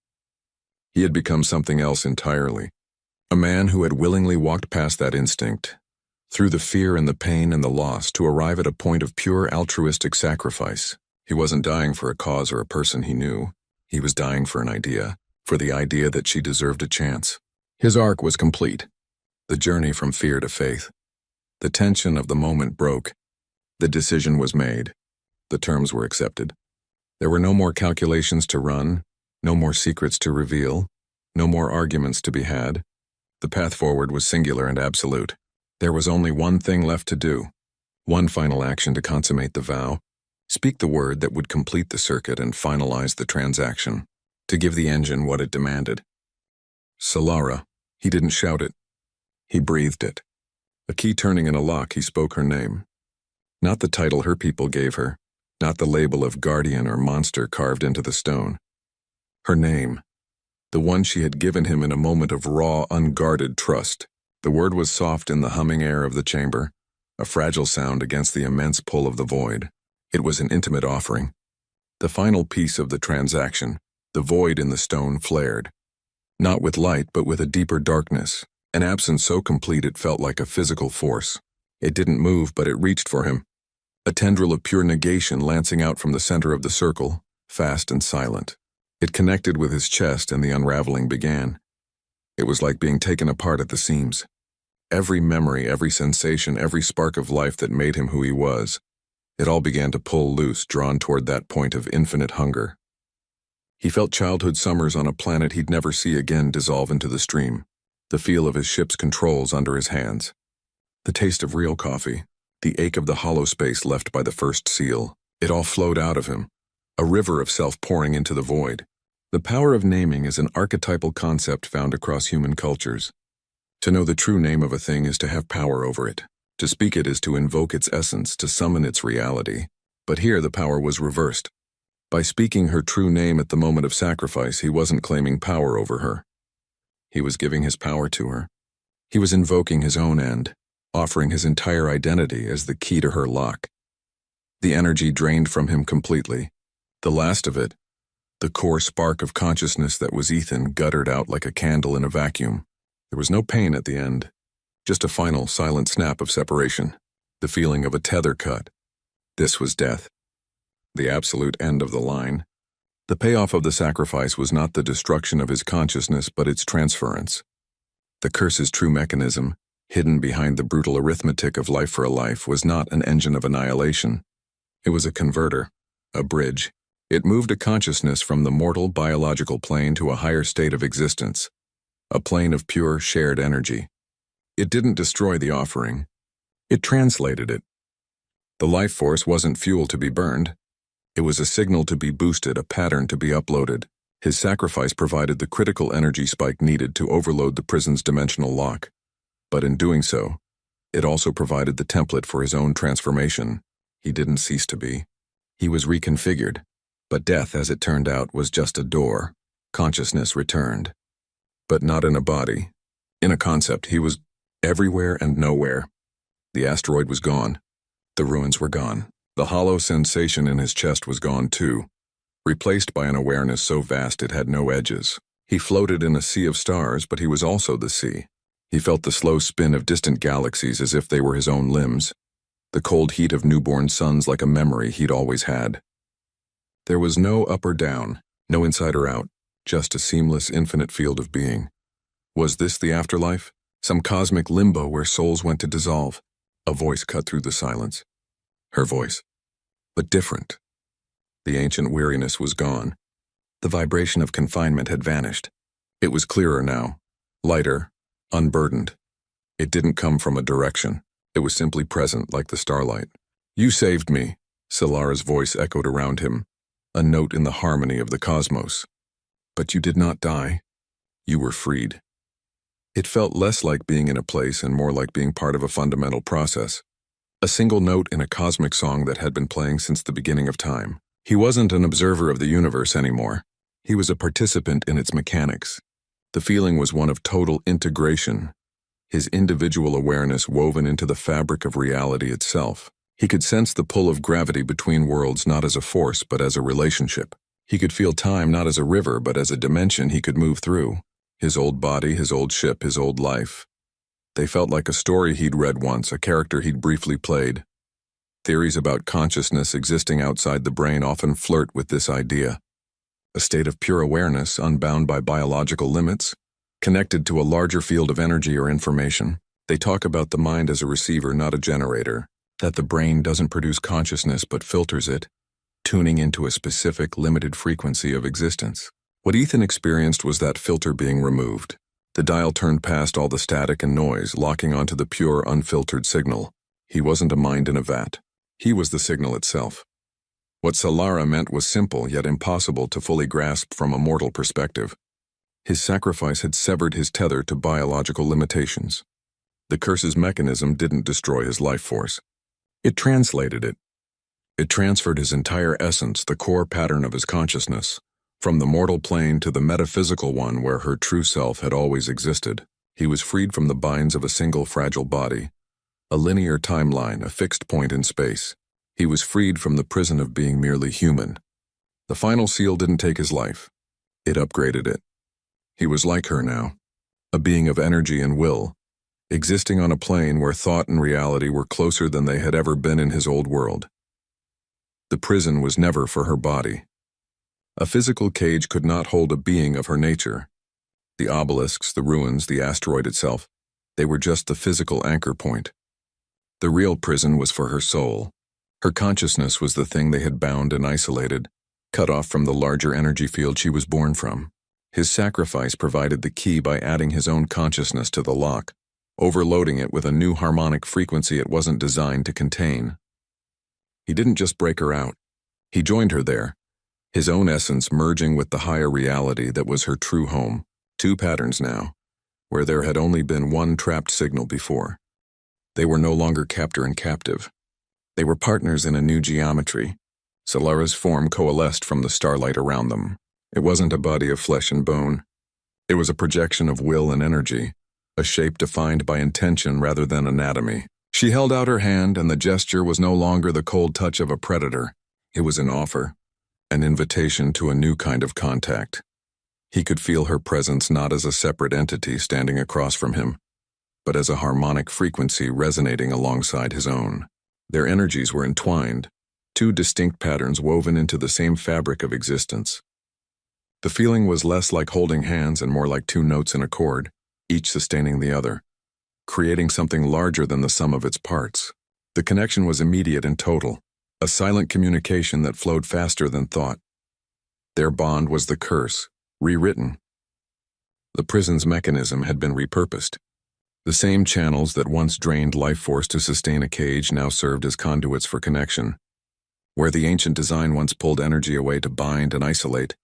He had become something else entirely, a man who had willingly walked past that instinct, through the fear and the pain and the loss, to arrive at a point of pure altruistic sacrifice. He wasn't dying for a cause or a person he knew. He was dying for an idea, for the idea that she deserved a chance. His arc was complete. The journey from fear to faith. The tension of the moment broke. The decision was made. The terms were accepted. There were no more calculations to run, no more secrets to reveal, no more arguments to be had. The path forward was singular and absolute. There was only one thing left to do, one final action to consummate the vow, speak the word that would complete the circuit and finalize the transaction, to give the engine what it demanded. Solara. He didn't shout it. He breathed it. A key turning in a lock, he spoke her name. Not the title her people gave her, not the label of guardian or monster carved into the stone. Her name, the one she had given him in a moment of raw, unguarded trust. The word was soft in the humming air of the chamber, a fragile sound against the immense pull of the void. It was an intimate offering. The final piece of the transaction, the void in the stone, flared. Not with light, but with a deeper darkness, an absence so complete it felt like a physical force. It didn't move, but it reached for him. A tendril of pure negation lancing out from the center of the circle, fast and silent. It connected with his chest and the unraveling began. It was like being taken apart at the seams. Every memory, every sensation, every spark of life that made him who he was, it all began to pull loose, drawn toward that point of infinite hunger. He felt childhood summers on a planet he'd never see again dissolve into the stream, the feel of his ship's controls under his hands, the taste of real coffee, the ache of the hollow space left by the first seal. It all flowed out of him, a river of self pouring into the void. The power of naming is an archetypal concept found across human cultures. To know the true name of a thing is to have power over it. To speak it is to invoke its essence, to summon its reality. But here the power was reversed. By speaking her true name at the moment of sacrifice, he wasn't claiming power over her. He was giving his power to her. He was invoking his own end, offering his entire identity as the key to her lock. The energy drained from him completely. The last of it, the core spark of consciousness that was Ethan, guttered out like a candle in a vacuum. There was no pain at the end, just a final, silent snap of separation, the feeling of a tether cut. This was death. The absolute end of the line. The payoff of the sacrifice was not the destruction of his consciousness, but its transference. The curse's true mechanism, hidden behind the brutal arithmetic of life for a life, was not an engine of annihilation. It was a converter, a bridge. It moved a consciousness from the mortal biological plane to a higher state of existence, a plane of pure, shared energy. It didn't destroy the offering. It translated it. The life force wasn't fuel to be burned. It was a signal to be boosted, a pattern to be uploaded. His sacrifice provided the critical energy spike needed to overload the prison's dimensional lock. But in doing so, it also provided the template for his own transformation. He didn't cease to be. He was reconfigured. But death, as it turned out, was just a door. Consciousness returned. But not in a body. In a concept, he was everywhere and nowhere. The asteroid was gone. The ruins were gone. The hollow sensation in his chest was gone too, replaced by an awareness so vast it had no edges. He floated in a sea of stars, but he was also the sea. He felt the slow spin of distant galaxies as if they were his own limbs, the cold heat of newborn suns like a memory he'd always had. There was no up or down, no inside or out, just a seamless, infinite field of being. Was this the afterlife? Some cosmic limbo where souls went to dissolve? A voice cut through the silence. Her voice. But different. The ancient weariness was gone. The vibration of confinement had vanished. It was clearer now, lighter, unburdened. It didn't come from a direction. It was simply present like the starlight. You saved me, Solara's voice echoed around him, a note in the harmony of the cosmos. But you did not die. You were freed. It felt less like being in a place and more like being part of a fundamental process. A single note in a cosmic song that had been playing since the beginning of time. He wasn't an observer of the universe anymore. He was a participant in its mechanics. The feeling was one of total integration, his individual awareness woven into the fabric of reality itself. He could sense the pull of gravity between worlds not as a force but as a relationship. He could feel time not as a river but as a dimension he could move through. His old body, his old ship, his old life. They felt like a story he'd read once, a character he'd briefly played. Theories about consciousness existing outside the brain often flirt with this idea. A state of pure awareness, unbound by biological limits, connected to a larger field of energy or information. They talk about the mind as a receiver, not a generator, that the brain doesn't produce consciousness but filters it, tuning into a specific, limited frequency of existence. What Ethan experienced was that filter being removed. The dial turned past all the static and noise, locking onto the pure, unfiltered signal. He wasn't a mind in a vat. He was the signal itself. What Solara meant was simple yet impossible to fully grasp from a mortal perspective. His sacrifice had severed his tether to biological limitations. The curse's mechanism didn't destroy his life force. It translated it. It transferred his entire essence, the core pattern of his consciousness, from the mortal plane to the metaphysical one where her true self had always existed. He was freed from the binds of a single fragile body, a linear timeline, a fixed point in space. He was freed from the prison of being merely human. The final seal didn't take his life. It upgraded it. He was like her now, a being of energy and will, existing on a plane where thought and reality were closer than they had ever been in his old world. The prison was never for her body. A physical cage could not hold a being of her nature. The obelisks, the ruins, the asteroid itself, they were just the physical anchor point. The real prison was for her soul. Her consciousness was the thing they had bound and isolated, cut off from the larger energy field she was born from. His sacrifice provided the key by adding his own consciousness to the lock, overloading it with a new harmonic frequency it wasn't designed to contain. He didn't just break her out. He joined her there, his own essence merging with the higher reality that was her true home. Two patterns now, where there had only been one trapped signal before. They were no longer captor and captive. They were partners in a new geometry. Solara's form coalesced from the starlight around them. It wasn't a body of flesh and bone. It was a projection of will and energy, a shape defined by intention rather than anatomy. She held out her hand, and the gesture was no longer the cold touch of a predator. It was an offer, an invitation to a new kind of contact. He could feel her presence not as a separate entity standing across from him, but as a harmonic frequency resonating alongside his own. Their energies were entwined, two distinct patterns woven into the same fabric of existence. The feeling was less like holding hands and more like two notes in a chord, each sustaining the other, creating something larger than the sum of its parts. The connection was immediate and total, a silent communication that flowed faster than thought. Their bond was the curse, rewritten. The prison's mechanism had been repurposed. The same channels that once drained life force to sustain a cage now served as conduits for connection. Where the ancient design once pulled energy away to bind and isolate,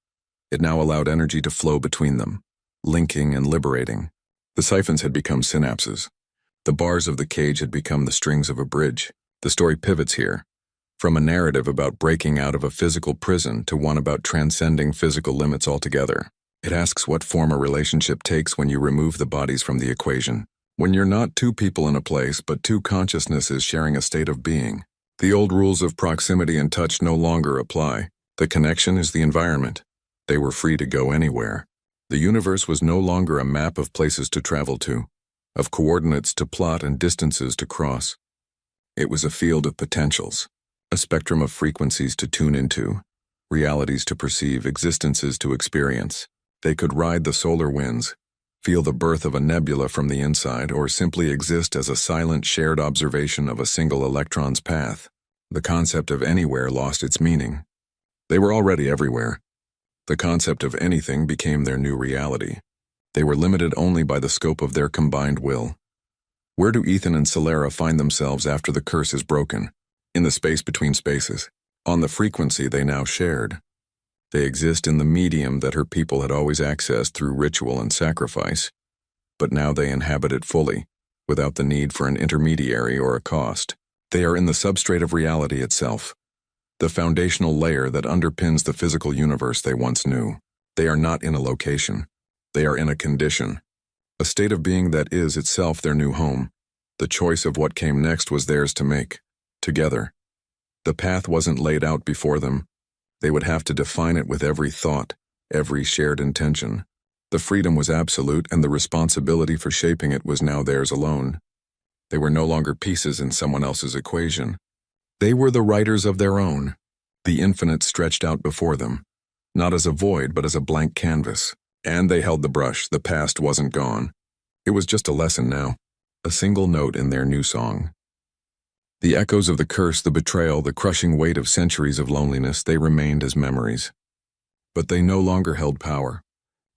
it now allowed energy to flow between them, linking and liberating. The siphons had become synapses. The bars of the cage had become the strings of a bridge. The story pivots here, from a narrative about breaking out of a physical prison to one about transcending physical limits altogether. It asks what form a relationship takes when you remove the bodies from the equation. When you're not two people in a place, but two consciousnesses sharing a state of being. The old rules of proximity and touch no longer apply. The connection is the environment. They were free to go anywhere. The universe was no longer a map of places to travel to, of coordinates to plot and distances to cross. It was a field of potentials, a spectrum of frequencies to tune into, realities to perceive, existences to experience. They could ride the solar winds, feel the birth of a nebula from the inside, or simply exist as a silent shared observation of a single electron's path. The concept of anywhere lost its meaning. They were already everywhere. The concept of anything became their new reality. They were limited only by the scope of their combined will. Where do Ethan and Solara find themselves after the curse is broken? In the space between spaces. On the frequency they now shared. They exist in the medium that her people had always accessed through ritual and sacrifice, but now they inhabit it fully, without the need for an intermediary or a cost. They are in the substrate of reality itself, the foundational layer that underpins the physical universe they once knew. They are not in a location. They are in a condition, a state of being that is itself their new home. The choice of what came next was theirs to make, together. The path wasn't laid out before them. They would have to define it with every thought, every shared intention. The freedom was absolute, and the responsibility for shaping it was now theirs alone. They were no longer pieces in someone else's equation. They were the writers of their own. The infinite stretched out before them, not as a void but as a blank canvas. And they held the brush. The past wasn't gone. It was just a lesson now, a single note in their new song. The echoes of the curse, the betrayal, the crushing weight of centuries of loneliness, they remained as memories. But they no longer held power.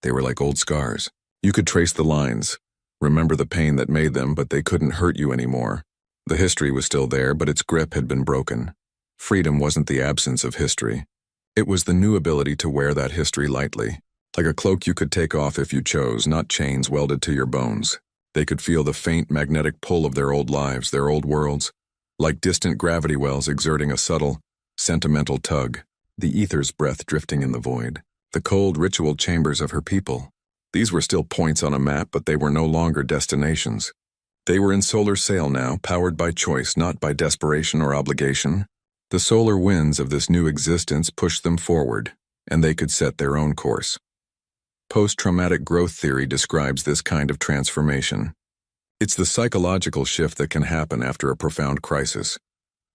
They were like old scars. You could trace the lines, remember the pain that made them, but they couldn't hurt you anymore. The history was still there, but its grip had been broken. Freedom wasn't the absence of history. It was the new ability to wear that history lightly, like a cloak you could take off if you chose, not chains welded to your bones. They could feel the faint magnetic pull of their old lives, their old worlds, like distant gravity wells exerting a subtle, sentimental tug. The ether's breath drifting in the void. The cold ritual chambers of her people. These were still points on a map, but they were no longer destinations. They were in solar sail now, powered by choice, not by desperation or obligation. The solar winds of this new existence pushed them forward, and they could set their own course. Post-traumatic growth theory describes this kind of transformation. It's the psychological shift that can happen after a profound crisis,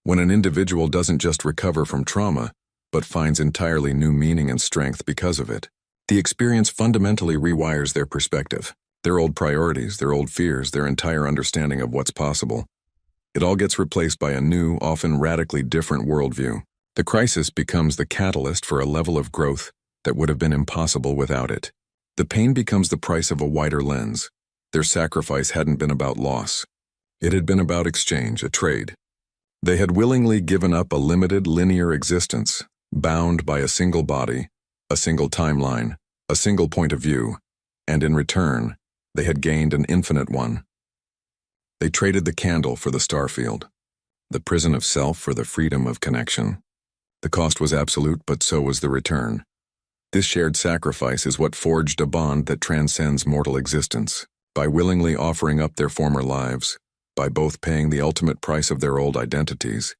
when an individual doesn't just recover from trauma, but finds entirely new meaning and strength because of it. The experience fundamentally rewires their perspective, their old priorities, their old fears, their entire understanding of what's possible. It all gets replaced by a new, often radically different worldview. The crisis becomes the catalyst for a level of growth that would have been impossible without it. The pain becomes the price of a wider lens. Their sacrifice hadn't been about loss. It had been about exchange, a trade. They had willingly given up a limited, linear existence, bound by a single body, a single timeline, a single point of view, and in return, they had gained an infinite one. They traded the candle for the starfield, the prison of self for the freedom of connection. The cost was absolute, but so was the return. This shared sacrifice is what forged a bond that transcends mortal existence. By willingly offering up their former lives, by both paying the ultimate price of their old identities,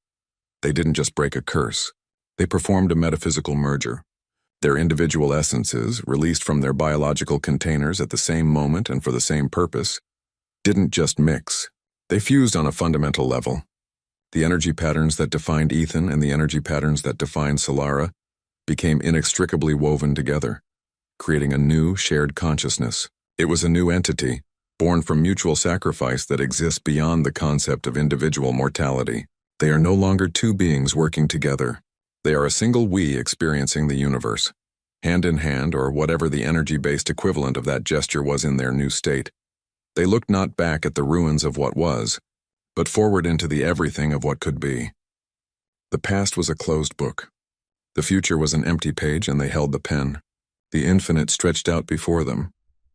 they didn't just break a curse. They performed a metaphysical merger. Their individual essences, released from their biological containers at the same moment and for the same purpose, didn't just mix. They fused on a fundamental level. The energy patterns that defined Ethan and the energy patterns that defined Solara became inextricably woven together, creating a new, shared consciousness. It was a new entity, born from mutual sacrifice that exists beyond the concept of individual mortality. They are no longer two beings working together. They are a single we experiencing the universe. Hand in hand, or whatever the energy-based equivalent of that gesture was in their new state, they looked not back at the ruins of what was, but forward into the everything of what could be. The past was a closed book. The future was an empty page, and they held the pen. The infinite stretched out before them,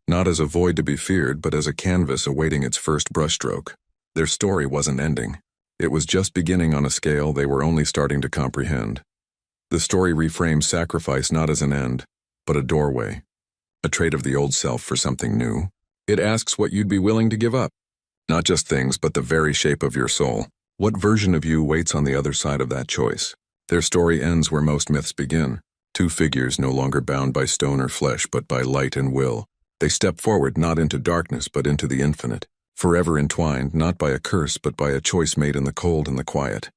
not as a void to be feared, but as a canvas awaiting its first brushstroke. Their story wasn't ending. It was just beginning on a scale they were only starting to comprehend. The story reframes sacrifice not as an end, but a doorway, a trade of the old self for something new. It asks what you'd be willing to give up. Not just things, but the very shape of your soul. What version of you waits on the other side of that choice? Their story ends where most myths begin. Two figures no longer bound by stone or flesh, but by light and will. They step forward not into darkness, but into the infinite, forever entwined not by a curse, but by a choice made in the cold and the quiet.